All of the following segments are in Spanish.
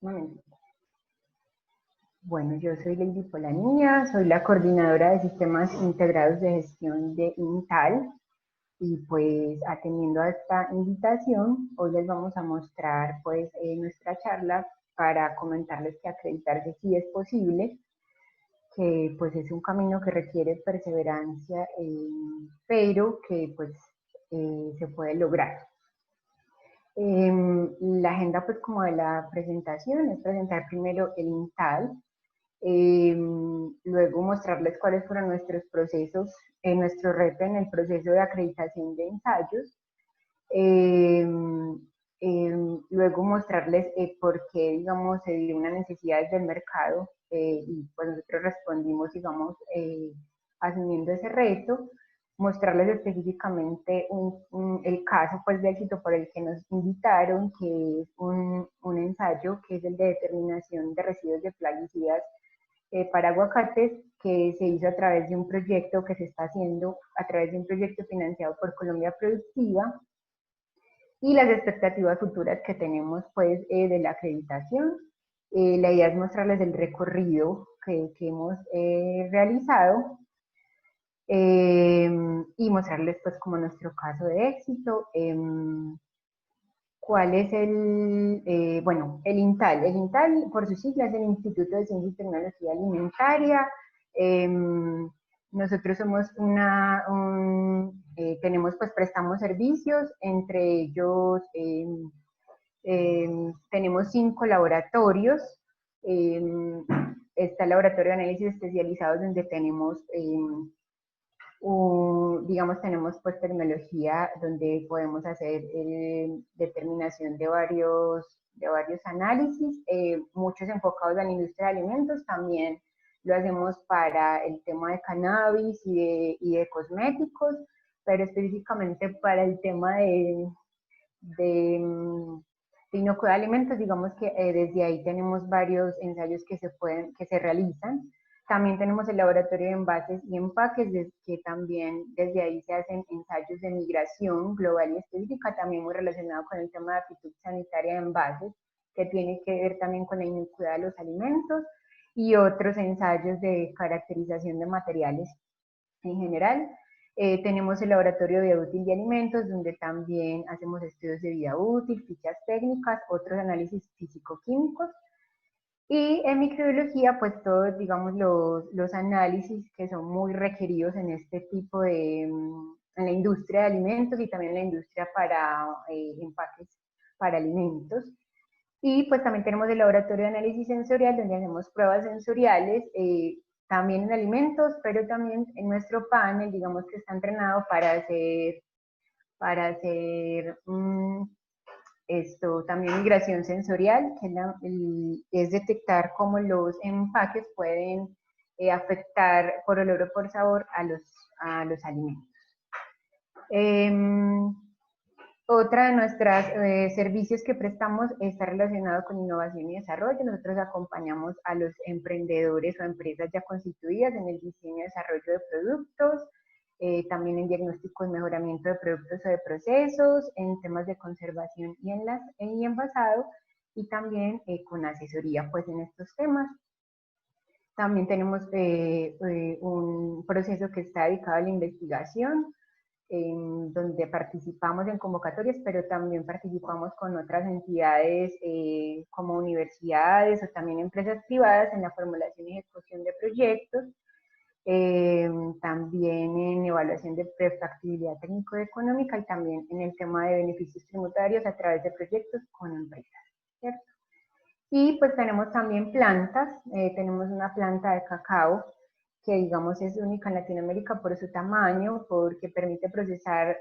Un momento. Bueno, yo soy Lady Polanía, soy la coordinadora de sistemas integrados de gestión de INTAL y pues atendiendo a esta invitación, hoy les vamos a mostrar pues nuestra charla para comentarles que acreditarse sí es posible, que pues es un camino que requiere perseverancia, pero que pues se puede lograr. La agenda pues como de la presentación es presentar primero el INTAL, luego mostrarles cuáles fueron nuestros procesos, nuestro reto en el proceso de acreditación de ensayos, eh, luego mostrarles por qué, digamos, se dio una necesidad del mercado y pues nosotros respondimos, digamos, asumiendo ese reto, mostrarles específicamente el caso pues, de éxito por el que nos invitaron, que es un ensayo que es el de determinación de residuos de plaguicidas para aguacates, que se hizo a través de un proyecto que se está haciendo, a través de un proyecto financiado por Colombia Productiva, y las expectativas futuras que tenemos pues de la acreditación. La idea es mostrarles el recorrido que hemos realizado y mostrarles pues como nuestro caso de éxito. ¿Cuál es bueno, el INTAL? El INTAL, por sus siglas, es el Instituto de Ciencia y Tecnología Alimentaria. Eh, Nosotros somos tenemos, pues, prestamos servicios, entre ellos tenemos 5 laboratorios. Eh, Está el laboratorio de análisis especializados donde tenemos digamos, tenemos pues tecnología donde podemos hacer determinación de varios análisis, muchos enfocados a la industria de alimentos, también lo hacemos para el tema de cannabis y de cosméticos, pero específicamente para el tema de inocuidad de alimentos, digamos que desde ahí tenemos varios ensayos que se realizan. También tenemos el laboratorio de envases y empaques, que también desde ahí se hacen ensayos de migración global y específica, también muy relacionado con el tema de aptitud sanitaria de envases, que tiene que ver también con la inocuidad de los alimentos, y otros ensayos de caracterización de materiales en general. Tenemos el laboratorio de vida útil de alimentos, donde también hacemos estudios de vida útil, fichas técnicas, otros análisis físico-químicos. Y en microbiología, pues todos, digamos, los análisis que son muy requeridos en este tipo en la industria de alimentos y también en la industria para empaques para alimentos. Y pues también tenemos el laboratorio de análisis sensorial, donde hacemos pruebas sensoriales, también en alimentos, pero también en nuestro panel, digamos que está entrenado para hacer también migración sensorial, que es detectar cómo los empaques pueden afectar por olor o por sabor a los alimentos. Otra de nuestros servicios que prestamos está relacionado con innovación y desarrollo. Nosotros acompañamos a los emprendedores o empresas ya constituidas en el diseño y desarrollo de productos, también en diagnóstico y mejoramiento de productos o de procesos, en temas de conservación y envasado, y también con asesoría pues, en estos temas. También tenemos un proceso que está dedicado a la investigación, donde participamos en convocatorias, pero también participamos con otras entidades como universidades o también empresas privadas en la formulación y ejecución de proyectos, también en evaluación de factibilidad técnico-económica y también en el tema de beneficios tributarios a través de proyectos con empresas, ¿cierto? Y pues tenemos también plantas, tenemos una planta de cacao que digamos es única en Latinoamérica por su tamaño, porque permite procesar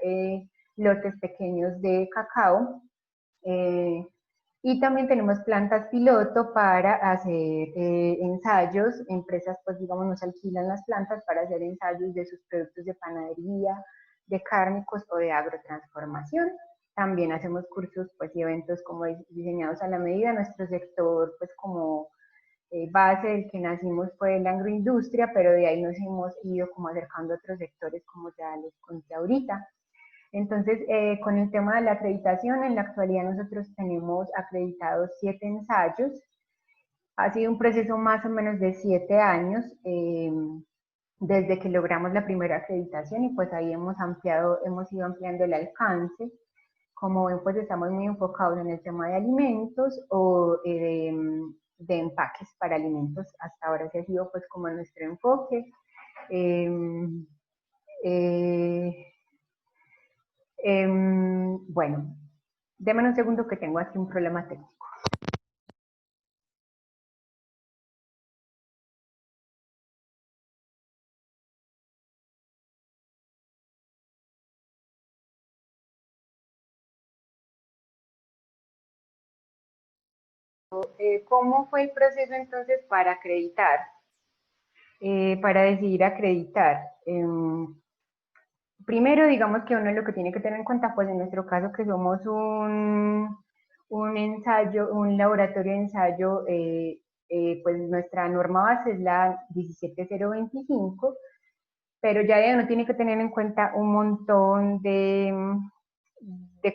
lotes pequeños de cacao. Y también tenemos plantas piloto para hacer ensayos. Empresas, pues digamos, nos alquilan las plantas para hacer ensayos de sus productos de panadería, de cárnicos o de agrotransformación. También hacemos cursos pues, y eventos como diseñados a la medida. Nuestro sector, pues como base del que nacimos fue la agroindustria, pero de ahí nos hemos ido como acercando a otros sectores como ya les conté ahorita. Entonces, con el tema de la acreditación, en la actualidad nosotros tenemos acreditados 7 ensayos Ha sido un proceso más o menos de 7 años desde que logramos la primera acreditación y pues ahí hemos ido ampliando el alcance. Como ven, pues estamos muy enfocados en el tema de alimentos o de empaques para alimentos. Hasta ahora ese ha sido pues como nuestro enfoque. Eh, eh, bueno, déme un segundo que tengo aquí un problema técnico. ¿Cómo fue el proceso entonces para acreditar? Para decidir acreditar. Primero, digamos que uno lo que tiene que tener en cuenta, pues en nuestro caso que somos un ensayo, un laboratorio de ensayo, pues nuestra norma base es la 17025, pero ya uno tiene que tener en cuenta un montón de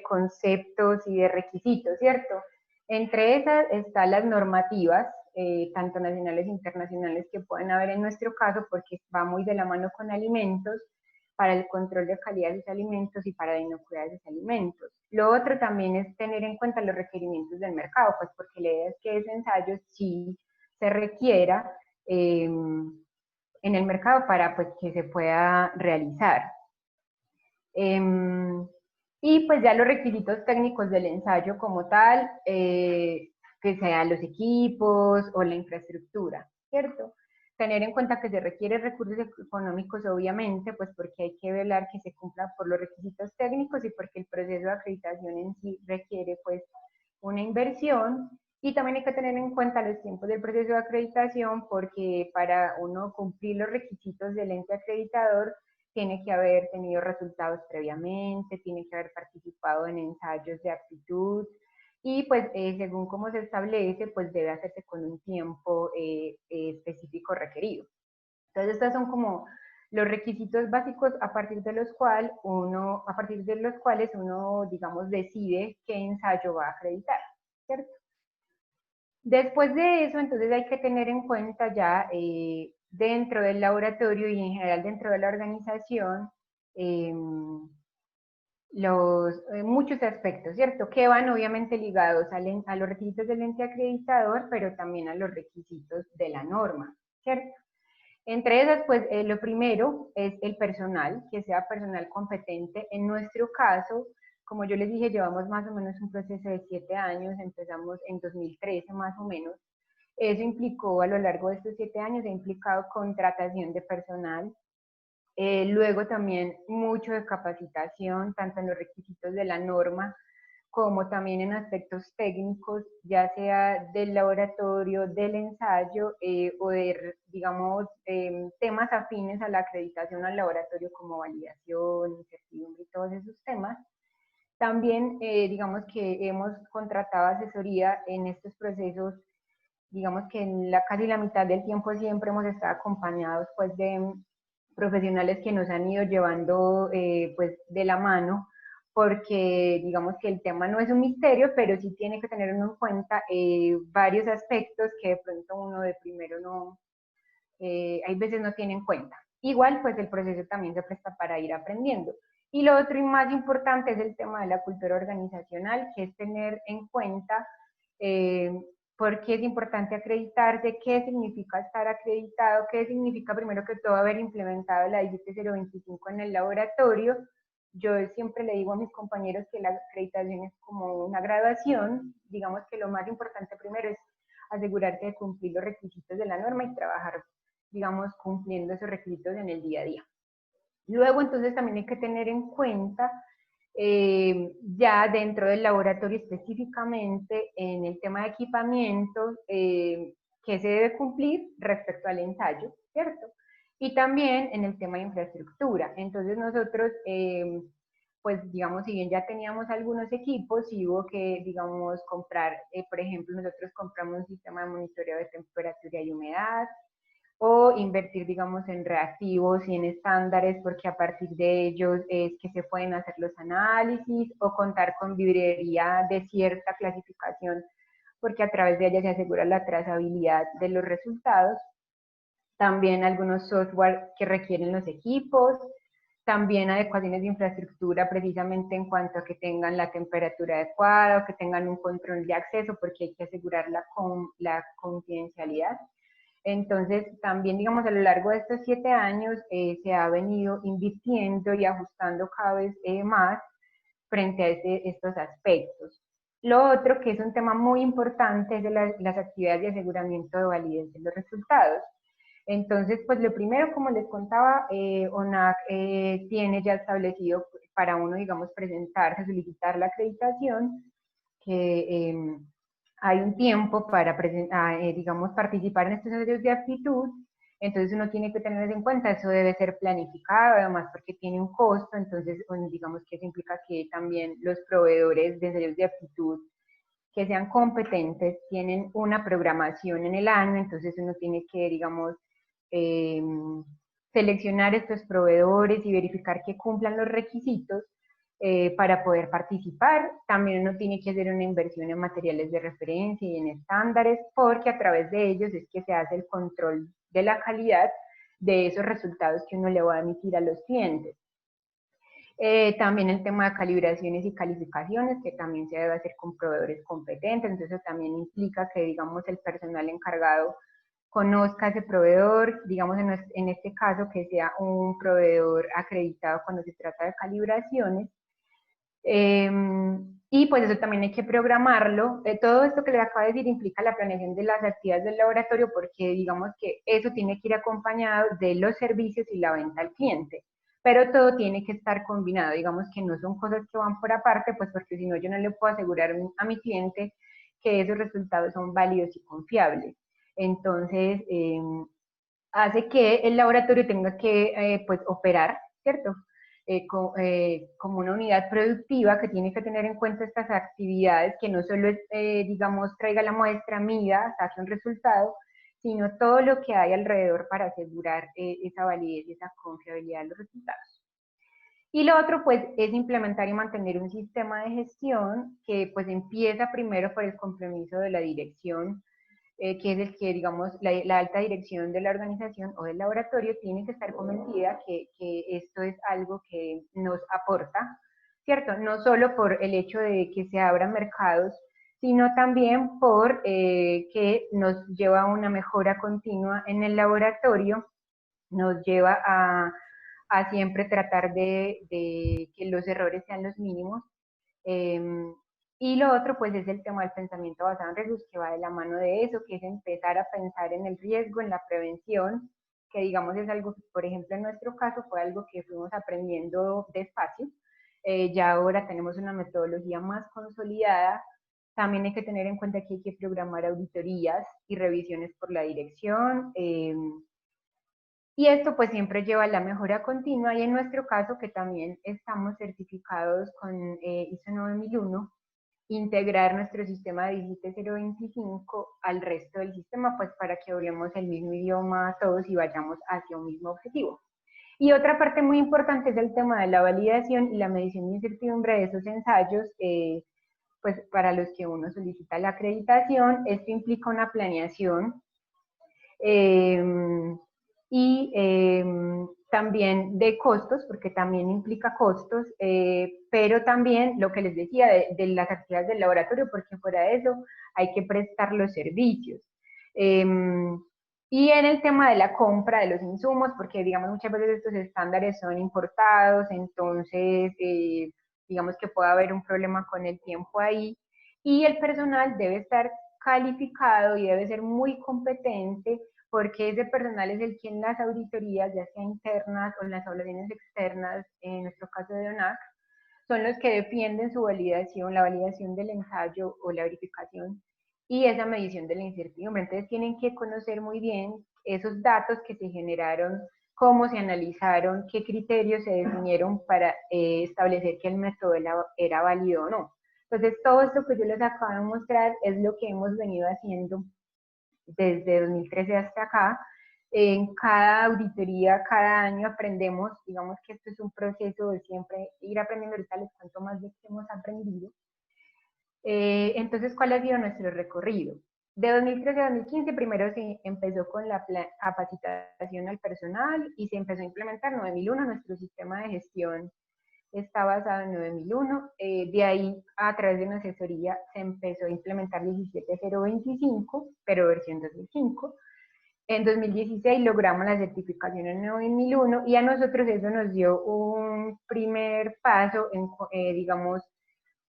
conceptos y de requisitos, ¿cierto? Entre esas están las normativas, tanto nacionales e internacionales, que pueden haber en nuestro caso, porque va muy de la mano con alimentos, para el control de calidad de sus alimentos y para la inocuidad de sus alimentos. Lo otro también es tener en cuenta los requerimientos del mercado, pues porque la idea es que ese ensayo sí se requiera en el mercado para pues que se pueda realizar. Y pues ya los requisitos técnicos del ensayo como tal, que sean los equipos o la infraestructura, ¿cierto? Tener en cuenta que se requieren recursos económicos, obviamente, pues porque hay que velar que se cumplan por los requisitos técnicos y porque el proceso de acreditación en sí requiere pues una inversión. Y también hay que tener en cuenta los tiempos del proceso de acreditación, porque para uno cumplir los requisitos del ente acreditador tiene que haber tenido resultados previamente, tiene que haber participado en ensayos de aptitud y pues según cómo se establece, pues debe hacerse con un tiempo específico requerido. Entonces estos son como los requisitos básicos a partir de los cuales uno, digamos, decide qué ensayo va a acreditar, ¿cierto? Después de eso, entonces hay que tener en cuenta ya dentro del laboratorio y en general dentro de la organización eh, muchos aspectos, ¿cierto? Que van obviamente ligados a los requisitos del ente acreditador, pero también a los requisitos de la norma, ¿cierto? Entre esas, pues lo primero es el personal, que sea personal competente. En nuestro caso, como yo les dije, llevamos más o menos un proceso de 7 años, empezamos en 2013 más o menos. Eso implicó a lo largo de estos 7 años, ha implicado contratación de personal, luego también mucho de capacitación, tanto en los requisitos de la norma como también en aspectos técnicos, ya sea del laboratorio, del ensayo o de, digamos, temas afines a la acreditación al laboratorio como validación, incertidumbre y todos esos temas. También, digamos que hemos contratado asesoría en estos procesos, digamos que en casi la mitad del tiempo siempre hemos estado acompañados pues de profesionales que nos han ido llevando pues de la mano, porque digamos que el tema no es un misterio, pero sí tiene que tener uno en cuenta varios aspectos que de pronto uno de primero no, hay veces no tiene en cuenta. Igual pues el proceso también se presta para ir aprendiendo. Y lo otro y más importante es el tema de la cultura organizacional, que es tener en cuenta eh, por qué es importante acreditarse, qué significa estar acreditado, qué significa primero que todo haber implementado la 17025 en el laboratorio. Yo siempre le digo a mis compañeros que la acreditación es como una graduación, digamos que lo más importante primero es asegurarse de cumplir los requisitos de la norma y trabajar, digamos, cumpliendo esos requisitos en el día a día. Luego, entonces, también hay que tener en cuenta ya dentro del laboratorio específicamente en el tema de equipamiento, que se debe cumplir respecto al ensayo, ¿cierto? Y también en el tema de infraestructura. Entonces nosotros, pues digamos, si bien ya teníamos algunos equipos, sí hubo que, digamos, comprar, por ejemplo, nosotros compramos un sistema de monitoreo de temperatura y humedad, o invertir, digamos, en reactivos y en estándares, porque a partir de ellos es que se pueden hacer los análisis, o contar con librería de cierta clasificación porque a través de ella se asegura la trazabilidad de los resultados. También algunos software que requieren los equipos, también adecuaciones de infraestructura precisamente en cuanto a que tengan la temperatura adecuada o que tengan un control de acceso porque hay que asegurar la confidencialidad. Entonces, también, digamos, a lo largo de estos 7 años se ha venido invirtiendo y ajustando cada vez más frente a estos aspectos. Lo otro, que es un tema muy importante, es de las actividades de aseguramiento de validez de los resultados. Entonces, pues lo primero, como les contaba, ONAC tiene ya establecido para uno, digamos, presentarse, solicitar la acreditación, que hay un tiempo para, digamos, participar en estos ensayos de aptitud. Entonces uno tiene que tener en cuenta, eso debe ser planificado, además porque tiene un costo, entonces digamos que eso implica que también los proveedores de ensayos de aptitud que sean competentes tienen una programación en el año, entonces uno tiene que, digamos, eh, seleccionar estos proveedores y verificar que cumplan los requisitos para poder participar. También uno tiene que hacer una inversión en materiales de referencia y en estándares, porque a través de ellos es que se hace el control de la calidad de esos resultados que uno le va a emitir a los clientes. También el tema de calibraciones y calificaciones, que también se debe hacer con proveedores competentes, entonces eso también implica que, digamos, el personal encargado conozca ese proveedor, digamos en este caso que sea un proveedor acreditado cuando se trata de calibraciones. Y pues eso también hay que programarlo. Todo esto que les acabo de decir implica la planeación de las actividades del laboratorio porque digamos que eso tiene que ir acompañado de los servicios y la venta al cliente. Pero todo tiene que estar combinado, digamos que no son cosas que van por aparte, pues porque si no yo no le puedo asegurar a mi cliente que esos resultados son válidos y confiables. Entonces, hace que el laboratorio tenga que pues operar, ¿cierto? Como una unidad productiva que tiene que tener en cuenta estas actividades, que no solo es, digamos, traiga la muestra, mida, saque un resultado, sino todo lo que hay alrededor para asegurar esa validez y esa confiabilidad de los resultados. Y lo otro, pues, es implementar y mantener un sistema de gestión que, pues, empieza primero por el compromiso de la dirección, que es el que, digamos, la alta dirección de la organización o del laboratorio tiene que estar convencida que esto es algo que nos aporta, ¿cierto? No solo por el hecho de que se abran mercados, sino también por que nos lleva a una mejora continua en el laboratorio, nos lleva a siempre tratar de que los errores sean los mínimos. Eh, y lo otro, pues, es el tema del pensamiento basado en riesgos, que va de la mano de eso, que es empezar a pensar en el riesgo, en la prevención, que digamos es algo que, por ejemplo, en nuestro caso fue algo que fuimos aprendiendo despacio. Ya ahora tenemos una metodología más consolidada. También hay que tener en cuenta que hay que programar auditorías y revisiones por la dirección. Y esto pues siempre lleva a la mejora continua y en nuestro caso que también estamos certificados con ISO 9001, integrar nuestro sistema de 17025 al resto del sistema pues para que hablemos el mismo idioma todos y vayamos hacia un mismo objetivo. Y otra parte muy importante es el tema de la validación y la medición de incertidumbre de esos ensayos, pues para los que uno solicita la acreditación. Esto implica una planeación eh, y también de costos, porque también implica costos, pero también lo que les decía de las actividades del laboratorio, porque fuera de eso hay que prestar los servicios. Y en el tema de la compra de los insumos, porque digamos muchas veces estos estándares son importados, entonces digamos que puede haber un problema con el tiempo ahí, y el personal debe estar calificado y debe ser muy competente porque ese personal es el que en las auditorías, ya sea internas o en las evaluaciones externas, en nuestro caso de ONAC, son los que defienden su validación, la validación del ensayo o la verificación y esa medición de la incertidumbre. Entonces tienen que conocer muy bien esos datos que se generaron, cómo se analizaron, qué criterios se definieron para establecer que el método era válido o no. Entonces todo esto que yo les acabo de mostrar es lo que hemos venido haciendo desde 2013 hasta acá. En cada auditoría, cada año aprendemos, digamos que esto es un proceso de siempre ir aprendiendo, ahorita les cuento más de qué hemos aprendido. Entonces, ¿cuál ha sido nuestro recorrido? De 2013 a 2015, primero se empezó con la capacitación al personal y se empezó a implementar 9001, nuestro sistema de gestión está basado en 9001. De ahí, a través de una asesoría, se empezó a implementar 17025, pero versión 2005. En 2016 logramos la certificación en 9001 y a nosotros eso nos dio un primer paso, digamos,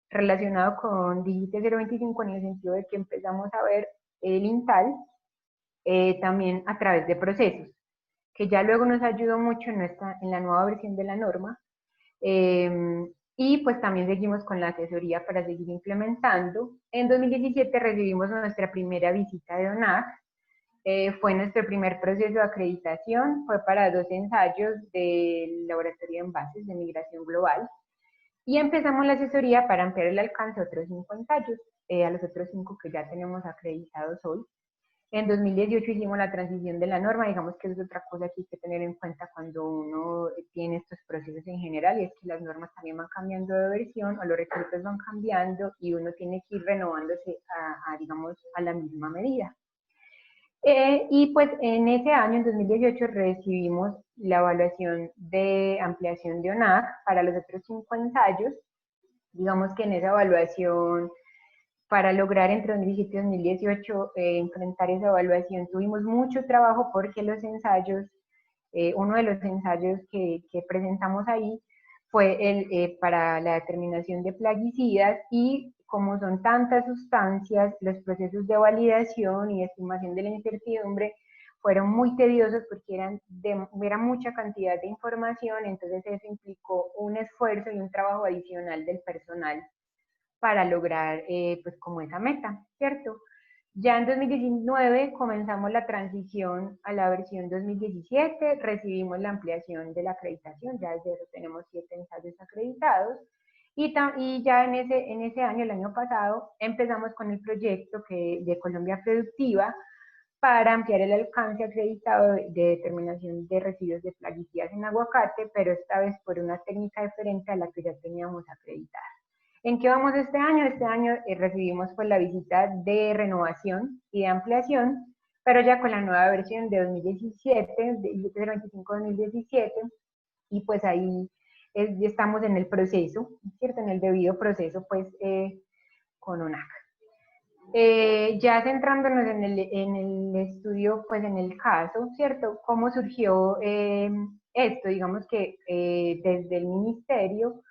relacionado con Digite 025 en el sentido de que empezamos a ver el INTAL también a través de procesos, que ya luego nos ayudó mucho en la nueva versión de la norma. Y pues también seguimos con la asesoría para seguir implementando. En 2017 recibimos nuestra primera visita de ONAC. Fue nuestro primer proceso de acreditación, fue para 2 ensayos del laboratorio de envases de migración global. Y empezamos la asesoría para ampliar el alcance a otros 5 ensayos, a los otros 5 que ya tenemos acreditados hoy. En 2018 hicimos la transición de la norma, digamos que es otra cosa que hay que tener en cuenta cuando uno tiene estos procesos en general, y es que las normas también van cambiando de versión o los requisitos van cambiando y uno tiene que ir renovándose digamos, a la misma medida. Y pues en ese año, en 2018, recibimos la evaluación de ampliación de ONAC para los otros 5 ensayos. Digamos que en esa evaluación, para lograr entre 2017 y 2018 enfrentar esa evaluación, tuvimos mucho trabajo porque los ensayos, uno de los ensayos que presentamos ahí fue para la determinación de plaguicidas, y como son tantas sustancias, los procesos de validación y estimación de la incertidumbre fueron muy tediosos porque era mucha cantidad de información, entonces eso implicó un esfuerzo y un trabajo adicional del personal para lograr pues como esa meta, ¿cierto? Ya en 2019 comenzamos la transición a la versión 2017, recibimos la ampliación de la acreditación, ya desde eso tenemos 7 ensayos acreditados, y ya en ese año, el año pasado, empezamos con el proyecto de Colombia Productiva para ampliar el alcance acreditado de determinación de residuos de plaguicidas en aguacate, pero esta vez por una técnica diferente a la que ya teníamos acreditada. ¿En qué vamos este año? Este año recibimos pues la visita de renovación y de ampliación, pero ya con la nueva versión de 2017, de 025-2017, y pues ahí estamos en el proceso, ¿cierto? En el debido proceso pues con ONAC. Ya centrándonos en el estudio, pues en el caso, ¿cierto? ¿Cómo surgió esto? Digamos que desde el ministerio,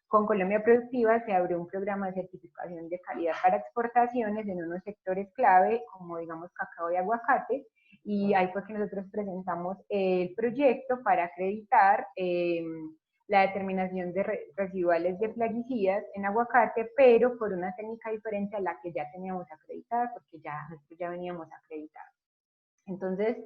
con Colombia Productiva, se abrió un programa de certificación de calidad para exportaciones en unos sectores clave, como digamos cacao y aguacate, y ahí fue que nosotros presentamos el proyecto para acreditar la determinación de residuales de plaguicidas en aguacate, pero por una técnica diferente a la que ya teníamos acreditada, porque nosotros ya veníamos acreditados. Entonces,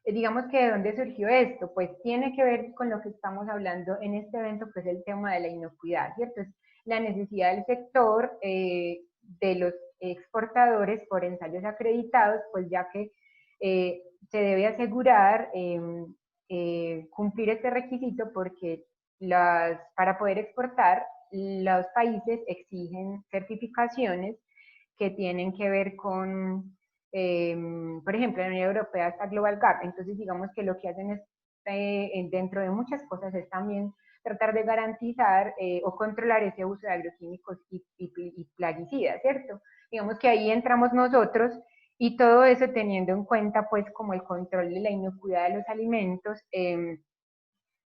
digamos que de dónde surgió esto, pues tiene que ver con lo que estamos hablando en este evento, que es el tema de la inocuidad, ¿cierto? Es la necesidad del sector, de los exportadores por ensayos acreditados, pues ya que se debe asegurar cumplir este requisito, porque para poder exportar, los países exigen certificaciones que tienen que ver con, por ejemplo, en la Unión Europea está Global Gap, entonces digamos que lo que hacen es, dentro de muchas cosas, es también tratar de garantizar o controlar ese uso de agroquímicos y plaguicidas, ¿cierto? Digamos que ahí entramos nosotros, y todo eso teniendo en cuenta pues como el control de la inocuidad de los alimentos,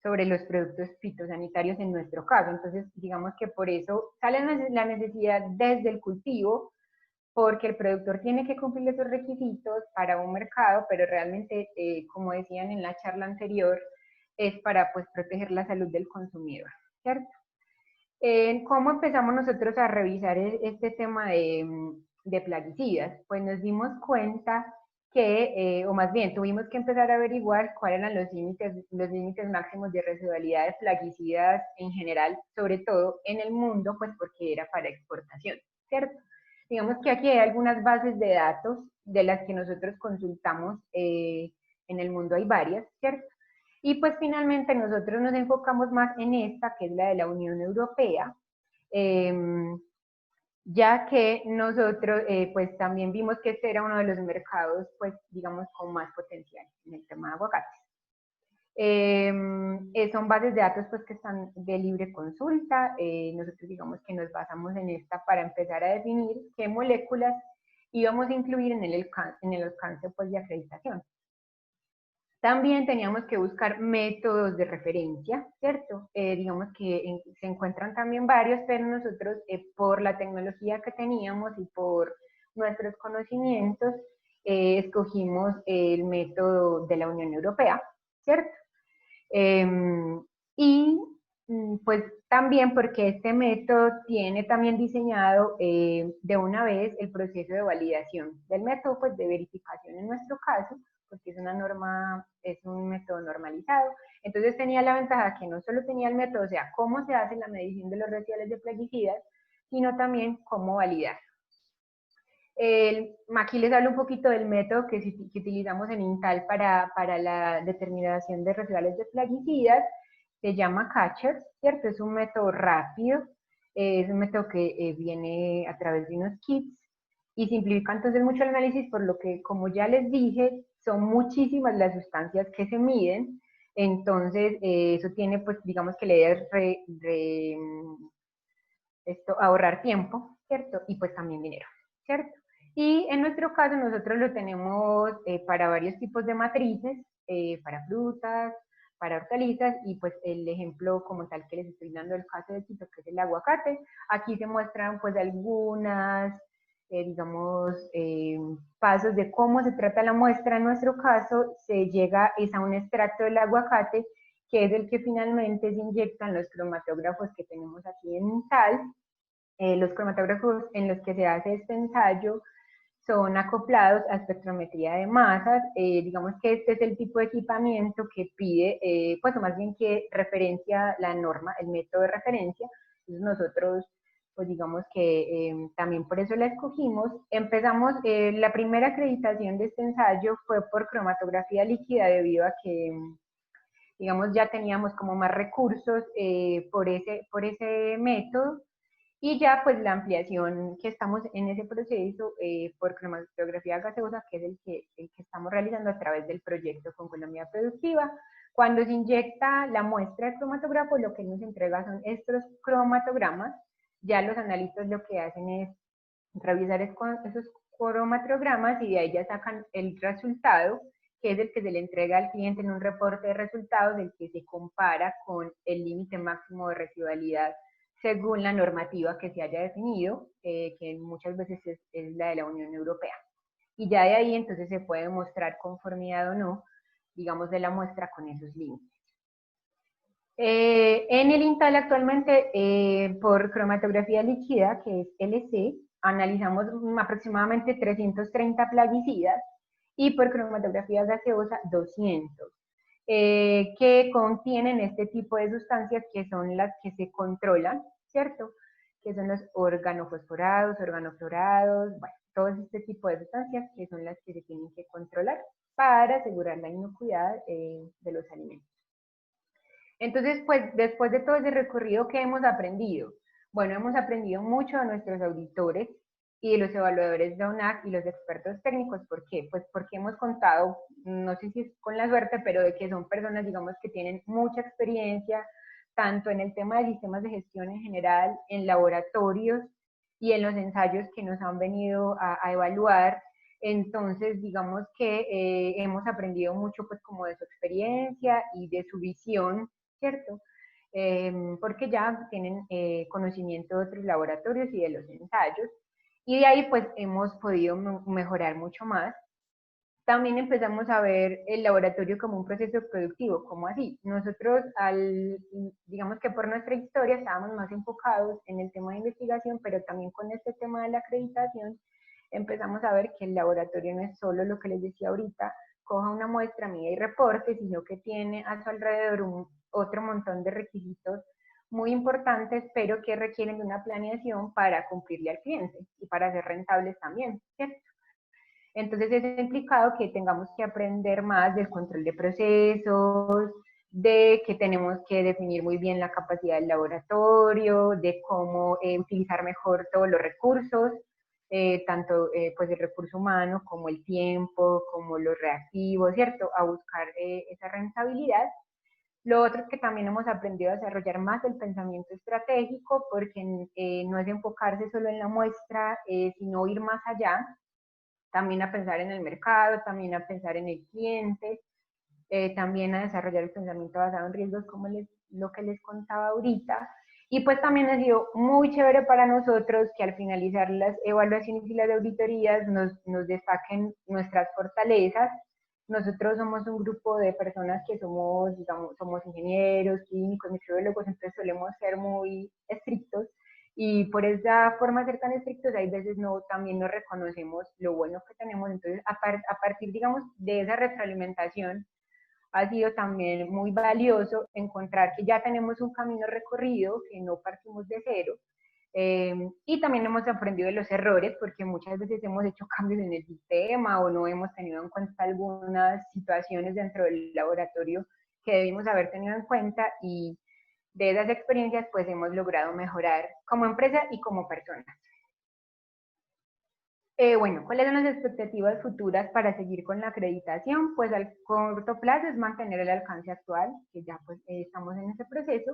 sobre los productos fitosanitarios en nuestro caso. Entonces, digamos que por eso sale la necesidad desde el cultivo, porque el productor tiene que cumplir esos requisitos para un mercado, pero realmente, como decían en la charla anterior, es para pues proteger la salud del consumidor, ¿cierto? ¿Cómo empezamos nosotros a revisar este tema de plaguicidas? Pues nos dimos cuenta que, o más bien, tuvimos que empezar a averiguar cuáles eran los límites máximos de residualidad de plaguicidas en general, sobre todo en el mundo, pues porque era para exportación, ¿cierto? Digamos que aquí hay algunas bases de datos de las que nosotros consultamos, en el mundo hay varias, ¿cierto? Y pues finalmente nosotros nos enfocamos más en esta, que es la de la Unión Europea, eh, ya que nosotros pues también vimos que este era uno de los mercados, pues digamos, con más potencial en el tema de aguacates. Son bases de datos pues que están de libre consulta. Nosotros digamos que nos basamos en esta para empezar a definir qué moléculas íbamos a incluir en el alcance pues de acreditación. También teníamos que buscar métodos de referencia, ¿cierto? Digamos que se encuentran también varios, pero nosotros por la tecnología que teníamos y por nuestros conocimientos escogimos el método de la Unión Europea, ¿cierto? Y pues también porque este método tiene también diseñado de una vez el proceso de validación del método, pues de verificación en nuestro caso, porque es una norma, es un método normalizado. Entonces tenía la ventaja que no solo tenía el método, o sea, cómo se hace la medición de los residuales de plaguicidas, sino también cómo validar. Aquí les hablo un poquito del método que utilizamos en INTAL para la determinación de residuales de plaguicidas. Se llama Catcher, ¿cierto? Es un método rápido, es un método que viene a través de unos kits y simplifica entonces mucho el análisis, por lo que, como ya les dije, son muchísimas las sustancias que se miden, entonces eso tiene, pues, digamos que le debe ahorrar tiempo, ¿cierto? Y pues también dinero, ¿cierto? Y en nuestro caso nosotros lo tenemos para varios tipos de matrices, para frutas, para hortalizas, y pues el ejemplo como tal que les estoy dando el caso de Quito, que es el aguacate. Aquí se muestran pues algunas, digamos, pasos de cómo se trata la muestra. En nuestro caso se llega es a un extracto del aguacate, que es el que finalmente se inyectan los cromatógrafos que tenemos aquí en TAL. Los cromatógrafos en los que se hace este ensayo son acoplados a espectrometría de masas. Digamos que este es el tipo de equipamiento que pide, pues o más bien que referencia la norma, el método de referencia. Entonces nosotros, pues digamos que también por eso la escogimos. Empezamos, la primera acreditación de este ensayo fue por cromatografía líquida, debido a que digamos ya teníamos como más recursos por ese método. Y ya pues la ampliación que estamos en ese proceso por cromatografía gaseosa, que es el que estamos realizando a través del proyecto con Colombia Productiva. Cuando se inyecta la muestra de cromatógrafo, lo que nos entrega son estos cromatogramas. Ya los analistas lo que hacen es revisar esos cromatogramas y de ahí ya sacan el resultado, que es el que se le entrega al cliente en un reporte de resultados, el que se compara con el límite máximo de residualidad según la normativa que se haya definido, que muchas veces es la de la Unión Europea. Y ya de ahí entonces se puede mostrar conformidad o no, digamos, de la muestra con esos límites. En el INTAL actualmente, por cromatografía líquida, que es LC, analizamos aproximadamente 330 plaguicidas, y por cromatografía gaseosa 200, que contienen este tipo de sustancias que son las que se controlan, ¿cierto? Que son los organofosforados, organoflorados, bueno, todo este tipo de sustancias que son las que se tienen que controlar para asegurar la inocuidad de los alimentos. Entonces, pues después de todo ese recorrido, ¿qué hemos aprendido? Bueno, hemos aprendido mucho de nuestros auditores y de los evaluadores de ONAC y los expertos técnicos. ¿Por qué? Pues porque hemos contado, no sé si es con la suerte, pero de que son personas, digamos, que tienen mucha experiencia, tanto en el tema de sistemas de gestión en general, en laboratorios y en los ensayos que nos han venido a evaluar. Entonces, digamos que hemos aprendido mucho pues como de su experiencia y de su visión, ¿cierto? Porque ya tienen conocimiento de otros laboratorios y de los ensayos, y de ahí pues hemos podido mejorar mucho más. También empezamos a ver el laboratorio como un proceso productivo. ¿Cómo así? Nosotros, digamos que por nuestra historia estábamos más enfocados en el tema de investigación, pero también con este tema de la acreditación empezamos a ver que el laboratorio no es solo lo que les decía ahorita, coja una muestra, mida y reporte, sino que tiene a su alrededor otro montón de requisitos muy importantes, pero que requieren de una planeación para cumplirle al cliente y para ser rentables también, ¿cierto? Entonces eso ha implicado que tengamos que aprender más del control de procesos, de que tenemos que definir muy bien la capacidad del laboratorio, de cómo utilizar mejor todos los recursos, tanto pues el recurso humano como el tiempo, como los reactivos, ¿cierto? A buscar esa rentabilidad. Lo otro es que también hemos aprendido a desarrollar más el pensamiento estratégico, porque no es enfocarse solo en la muestra, sino ir más allá, también a pensar en el mercado, también a pensar en el cliente, también a desarrollar el pensamiento basado en riesgos, como lo que les contaba ahorita. Y pues también ha sido muy chévere para nosotros que al finalizar las evaluaciones y las auditorías nos destaquen nuestras fortalezas. Nosotros somos un grupo de personas que somos, digamos, somos ingenieros, químicos, microbiólogos, entonces solemos ser muy estrictos y por esa forma de ser tan estrictos, hay veces no, también no reconocemos lo bueno que tenemos. Entonces, a partir, digamos, de esa retroalimentación, ha sido también muy valioso encontrar que ya tenemos un camino recorrido, que no partimos de cero. Y también hemos aprendido de los errores, porque muchas veces hemos hecho cambios en el sistema o no hemos tenido en cuenta algunas situaciones dentro del laboratorio que debimos haber tenido en cuenta, y de esas experiencias pues hemos logrado mejorar como empresa y como personas. Bueno, ¿cuáles son las expectativas futuras para seguir con la acreditación? Pues al corto plazo es mantener el alcance actual, que ya pues estamos en ese proceso.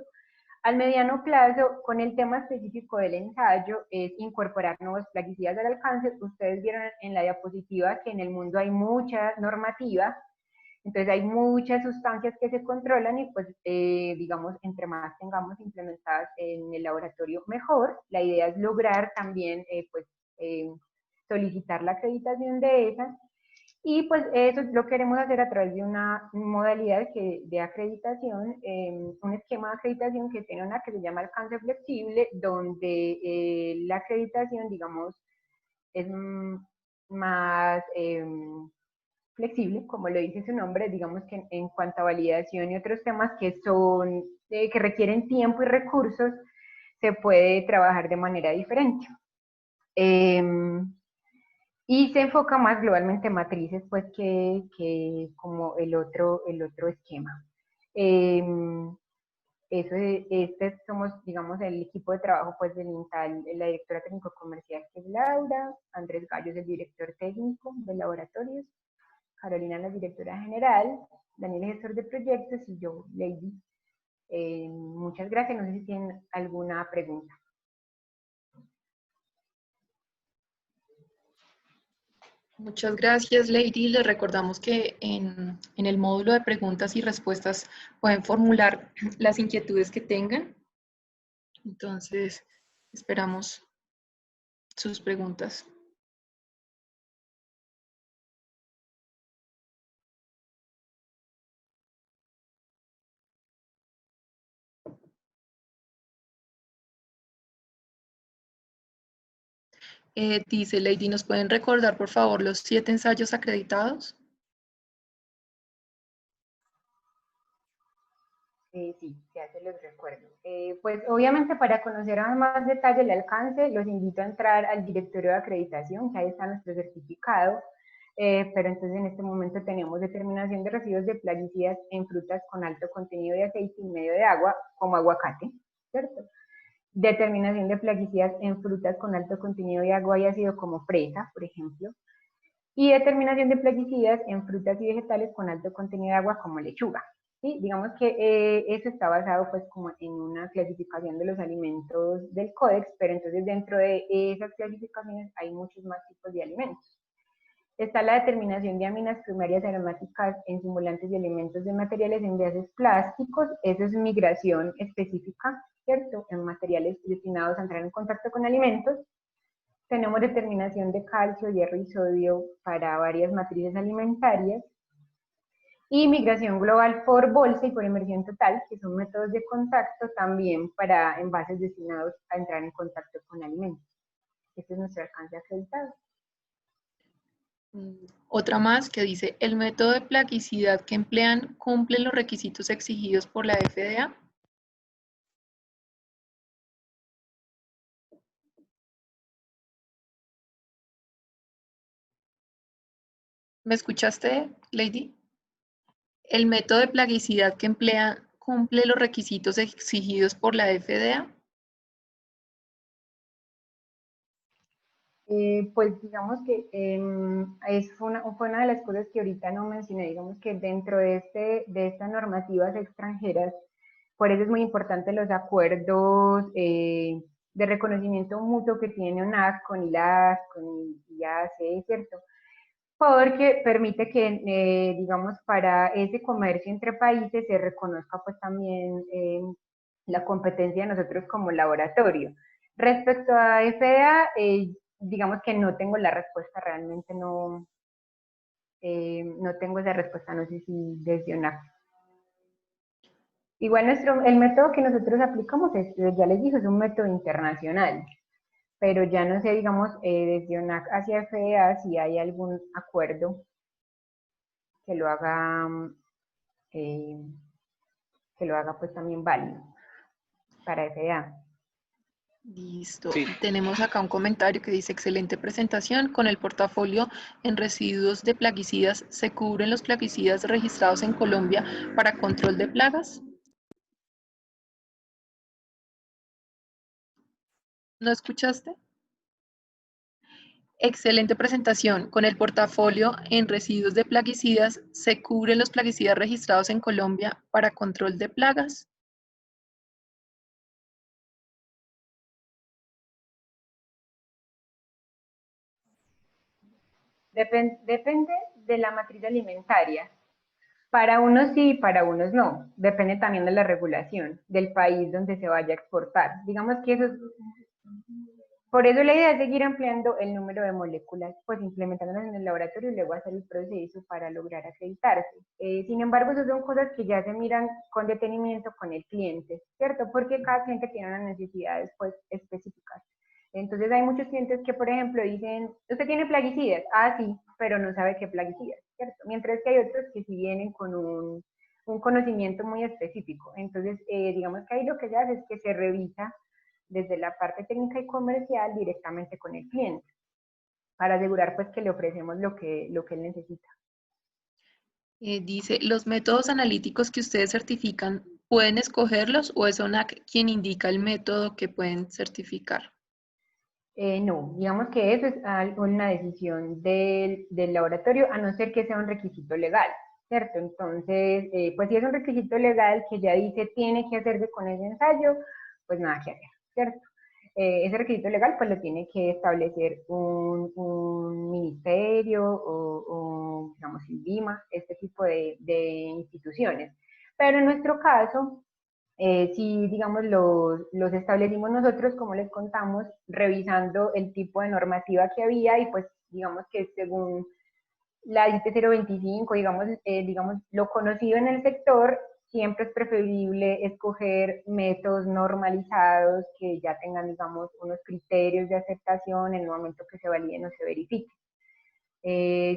Al mediano plazo, con el tema específico del ensayo, es incorporar nuevos plaguicidas al alcance. Ustedes vieron en la diapositiva que en el mundo hay mucha normativa, entonces hay muchas sustancias que se controlan y pues digamos, entre más tengamos implementadas en el laboratorio, mejor. La idea es lograr también pues eh, solicitar la acreditación de esas, y pues eso lo queremos hacer a través de una modalidad de acreditación, un esquema de acreditación que tiene una que se llama alcance flexible, donde la acreditación, digamos, es más flexible, como lo dice su nombre, digamos que en cuanto a validación y otros temas que son, que requieren tiempo y recursos, se puede trabajar de manera diferente. Eh, y se enfoca más globalmente en matrices, pues que como el otro esquema. Eh, este somos, digamos, el equipo de trabajo pues del INTAL, la directora técnico comercial que es Laura, Andrés Gallo es el director técnico de laboratorios, Carolina la directora general, Daniel el gestor de proyectos y yo, Lady. Muchas gracias, no sé si tienen alguna pregunta. Muchas gracias, Lady. Les recordamos que en el módulo de preguntas y respuestas pueden formular las inquietudes que tengan. Entonces, esperamos sus preguntas. Dice Lady, ¿nos pueden recordar, por favor, los 7 ensayos acreditados? Sí, ya se los recuerdo. Pues obviamente para conocer a más detalle el alcance, los invito a entrar al directorio de acreditación, que ahí está nuestro certificado, pero entonces en este momento tenemos determinación de residuos de plaguicidas en frutas con alto contenido de aceite y medio de agua, como aguacate, ¿cierto? Determinación de plaguicidas en frutas con alto contenido de agua y ácido, como fresa, por ejemplo, y determinación de plaguicidas en frutas y vegetales con alto contenido de agua, como lechuga. ¿Sí? Digamos que eso está basado pues como en una clasificación de los alimentos del códex, pero entonces dentro de esas clasificaciones hay muchos más tipos de alimentos. Está la determinación de aminas primarias aromáticas en simulantes de elementos de materiales en envases plásticos. Eso es migración específica, ¿cierto? En materiales destinados a entrar en contacto con alimentos. Tenemos determinación de calcio, hierro y sodio para varias matrices alimentarias. Y migración global por bolsa y por inmersión total, que son métodos de contacto también para envases destinados a entrar en contacto con alimentos. Este es nuestro alcance acreditado. Otra más que dice, ¿el método de plaguicida que emplean cumple los requisitos exigidos por la FDA? ¿Me escuchaste, Lady? ¿El método de plaguicida que emplea cumple los requisitos exigidos por la FDA? Pues digamos que fue una de las cosas que ahorita no mencioné, digamos que dentro de estas normativas extranjeras, por eso es muy importante los acuerdos de reconocimiento mutuo que tiene UNAC con ILAC, con IAC, ¿cierto? Porque permite que, digamos, para ese comercio entre países se reconozca pues también la competencia de nosotros como laboratorio. Respecto a FDA, digamos que no tengo la respuesta, realmente no tengo esa respuesta, no sé si desde UNAC. Igual el método que nosotros aplicamos, ya les dije, es un método internacional, pero ya no sé, digamos, desde UNAC hacia FDA si hay algún acuerdo que lo haga, eh, que lo haga pues también válido para FDA. Listo. Sí. Tenemos acá un comentario que dice, excelente presentación. Con el portafolio en residuos de plaguicidas, ¿se cubren los plaguicidas registrados en Colombia para control de plagas? ¿No escuchaste? Excelente presentación. Con el portafolio en residuos de plaguicidas, ¿se cubren los plaguicidas registrados en Colombia para control de plagas? Depende de la matriz alimentaria. Para unos sí, para unos no. Depende también de la regulación del país donde se vaya a exportar. Digamos que eso es, por eso la idea es seguir ampliando el número de moléculas, pues implementándolas en el laboratorio y luego hacer el proceso para lograr acreditarse. Sin embargo, esas son cosas que ya se miran con detenimiento con el cliente, ¿cierto? Porque cada cliente tiene unas necesidades pues específicas. Entonces hay muchos clientes que, por ejemplo, dicen, usted tiene plaguicidas, ah, sí, pero no sabe qué plaguicidas, ¿cierto? Mientras que hay otros que sí vienen con un conocimiento muy específico. Entonces, digamos que ahí lo que se hace es que se revisa desde la parte técnica y comercial directamente con el cliente, para asegurar pues que le ofrecemos lo que él necesita. Dice, ¿los métodos analíticos que ustedes certifican pueden escogerlos o es ONAC quien indica el método que pueden certificar? No, digamos que eso es una decisión del laboratorio, a no ser que sea un requisito legal, ¿cierto? Entonces, pues si es un requisito legal que ya dice tiene que hacerse con ese ensayo, pues nada que hacer, ¿cierto? Ese requisito legal pues lo tiene que establecer un ministerio o, digamos, el BIMA, este tipo de instituciones. Pero en nuestro caso, si, digamos, los establecimos nosotros, como les contamos, revisando el tipo de normativa que había y pues, digamos que según la IC 025, digamos, lo conocido en el sector, siempre es preferible escoger métodos normalizados que ya tengan, digamos, unos criterios de aceptación en el momento que se validen o se verifiquen.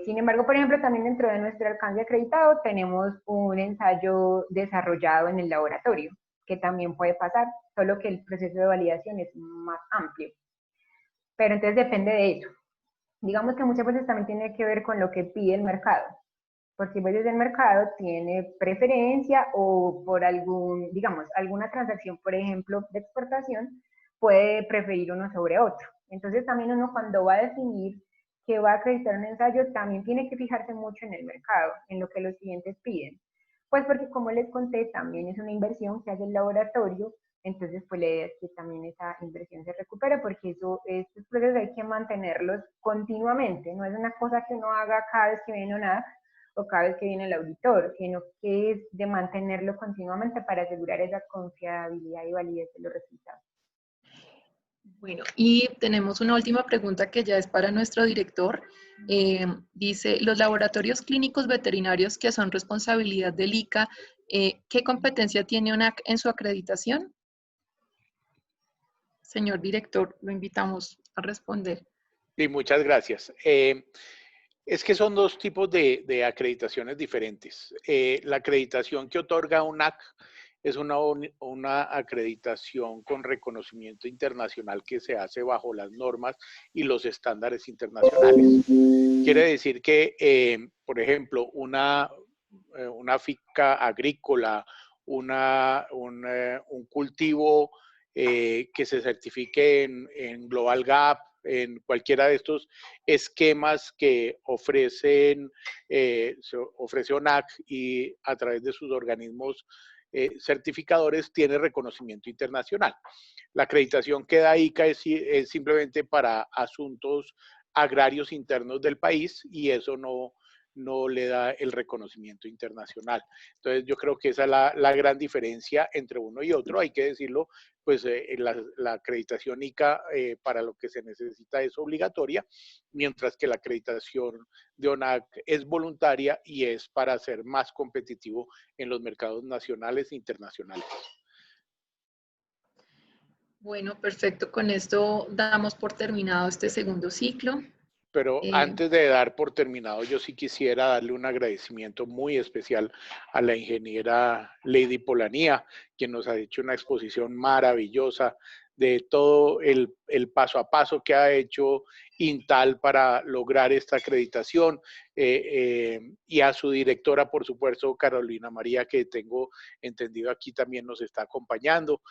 Sin embargo, por ejemplo, también dentro de nuestro alcance acreditado tenemos un ensayo desarrollado en el laboratorio, que también puede pasar, solo que el proceso de validación es más amplio. Pero entonces depende de eso. Digamos que muchas veces también tiene que ver con lo que pide el mercado, porque a veces el mercado tiene preferencia o por digamos, alguna transacción, por ejemplo, de exportación, puede preferir uno sobre otro. Entonces también uno cuando va a definir que va a acreditar un ensayo, también tiene que fijarse mucho en el mercado, en lo que los clientes piden. Pues porque como les conté, también es una inversión que hace el laboratorio, entonces pues la idea es que también esa inversión se recupere, porque estos procesos hay que mantenerlos continuamente, no es una cosa que uno haga cada vez que viene una o cada vez que viene el auditor, sino que es de mantenerlo continuamente para asegurar esa confiabilidad y validez de los resultados. Bueno, y tenemos una última pregunta que ya es para nuestro director. Dice, los laboratorios clínicos veterinarios que son responsabilidad del ICA, ¿qué competencia tiene ONAC en su acreditación? Señor director, lo invitamos a responder. Sí, muchas gracias. Es que son dos tipos de acreditaciones diferentes. La acreditación que otorga UNAC es una acreditación con reconocimiento internacional que se hace bajo las normas y los estándares internacionales. Quiere decir que, por ejemplo, una finca agrícola, un cultivo que se certifique en Global Gap, en cualquiera de estos esquemas que ofrece ONAC y a través de sus organismos certificadores tiene reconocimiento internacional. La acreditación que da ICA es simplemente para asuntos agrarios internos del país y eso no le da el reconocimiento internacional. Entonces yo creo que esa es la gran diferencia entre uno y otro, hay que decirlo, pues la acreditación ICA para lo que se necesita es obligatoria, mientras que la acreditación de ONAC es voluntaria y es para ser más competitivo en los mercados nacionales e internacionales. Bueno, perfecto. Con esto damos por terminado este segundo ciclo. Pero antes de dar por terminado, yo sí quisiera darle un agradecimiento muy especial a la ingeniera Lady Polanía, quien nos ha hecho una exposición maravillosa de todo el paso a paso que ha hecho INTAL para lograr esta acreditación, y a su directora, por supuesto, Carolina María, que tengo entendido aquí también nos está acompañando.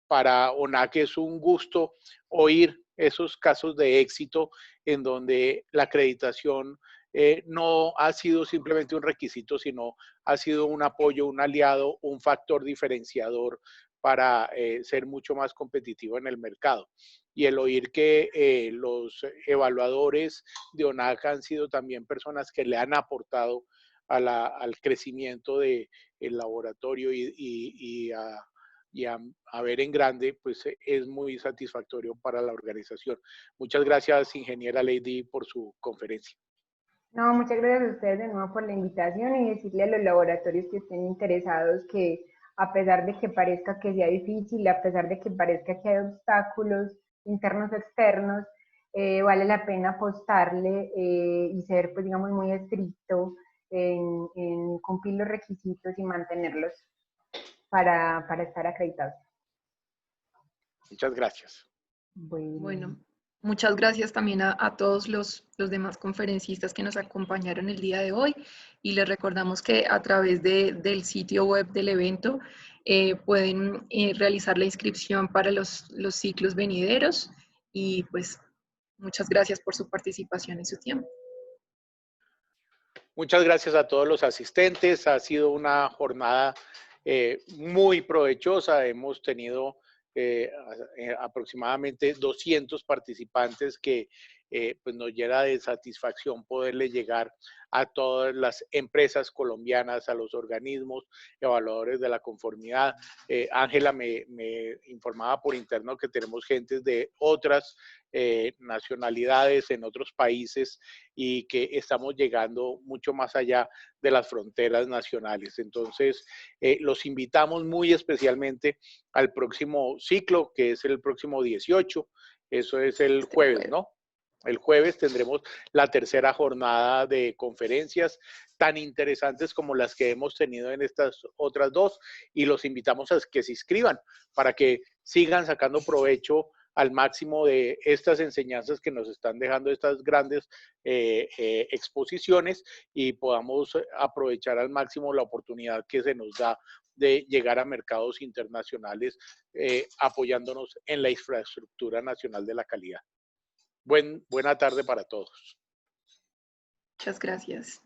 Para ONAC es un gusto oír esos casos de éxito en donde la acreditación no ha sido simplemente un requisito, sino ha sido un apoyo, un aliado, un factor diferenciador para ser mucho más competitivo en el mercado. Y el oír que los evaluadores de ONAC han sido también personas que le han aportado al crecimiento del laboratorio y a ver en grande, pues es muy satisfactorio para la organización. Muchas gracias, ingeniera Lady, por su conferencia. No, muchas gracias a ustedes de nuevo por la invitación y decirle a los laboratorios que estén interesados que a pesar de que parezca que sea difícil, a pesar de que parezca que hay obstáculos internos o externos, vale la pena apostarle y ser, pues digamos, muy estricto en cumplir los requisitos y mantenerlos para estar acreditados. Muchas gracias. Bueno, muchas gracias también a todos los demás conferencistas que nos acompañaron el día de hoy y les recordamos que a través del sitio web del evento pueden realizar la inscripción para los ciclos venideros y pues muchas gracias por su participación y su tiempo. Muchas gracias a todos los asistentes. Ha sido una jornada muy provechosa. Hemos tenido aproximadamente 200 participantes que pues nos llena de satisfacción poderle llegar a todas las empresas colombianas, a los organismos evaluadores de la conformidad. Ángela me informaba por interno que tenemos gentes de otras nacionalidades en otros países y que estamos llegando mucho más allá de las fronteras nacionales. Entonces, los invitamos muy especialmente al próximo ciclo, que es el próximo 18. Eso es el jueves, ¿no? El jueves tendremos la tercera jornada de conferencias tan interesantes como las que hemos tenido en estas otras dos y los invitamos a que se inscriban para que sigan sacando provecho al máximo de estas enseñanzas que nos están dejando estas grandes exposiciones y podamos aprovechar al máximo la oportunidad que se nos da de llegar a mercados internacionales apoyándonos en la infraestructura nacional de la calidad. Buena tarde para todos. Muchas gracias.